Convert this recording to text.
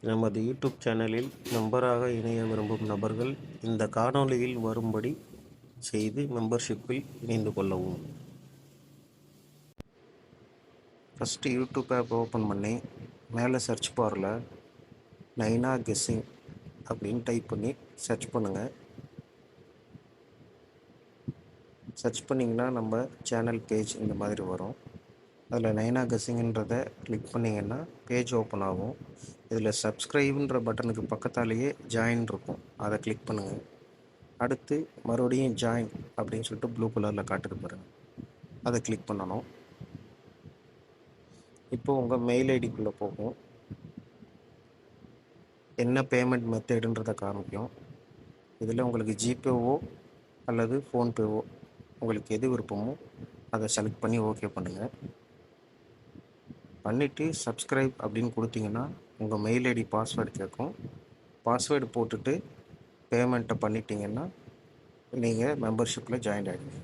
நமது யூடியூப் சேனலில் மெம்பராக இணைய விரும்பும் நபர்கள் இந்த காணொளியில் வரும்படி செய்து மெம்பர்ஷிப்பில் இணைந்து கொள்ளவும். ஃபஸ்ட்டு யூடியூப் ஆப் ஓப்பன் பண்ணி மேலே சர்ச் பாரில் நைனா கெஸ்ஸிங் அப்படின்னு டைப் பண்ணி சர்ச் பண்ணுங்கள். சர்ச் பண்ணிங்கன்னா நம்ம சேனல் பேஜ் இந்த மாதிரி வரும். அதில் நைனா கெஸ்ஸிங்கன்றதை கிளிக் பண்ணிங்கன்னா பேஜ் ஓப்பன் ஆகும். இதில் சப்ஸ்கிரைப்ன்ற பட்டனுக்கு பக்கத்தாலேயே ஜாயின் இருக்கும், அதை கிளிக் பண்ணுங்கள். அடுத்து மறுபடியும் ஜாயின் அப்படின்னு சொல்லிட்டு ப்ளூ கலரில் காட்டுது பாருங்கள், அதை கிளிக் பண்ணணும். இப்போது உங்கள் மெயில் ஐடிக்குள்ளே போகும். என்ன பேமெண்ட் மெத்தடுன்றதை காமிக்கும். இதில் உங்களுக்கு ஜிபேவோ அல்லது ஃபோன்பேவோ உங்களுக்கு எது விருப்பமோ அதை செலக்ட் பண்ணி ஓகே பண்ணுங்கள். பண்ணிவிட்டு சப்ஸ்கிரைப் அப்படின்னு கொடுத்தீங்கன்னா உங்கள் மெயில் ஐடி பாஸ்வேர்டு கேட்கும். பாஸ்வேர்டு போட்டுட்டு பேமெண்ட்டை பண்ணிட்டீங்கன்னா நீங்கள் மெம்பர்ஷிப்பில் ஜாயின் ஆகிடுங்க.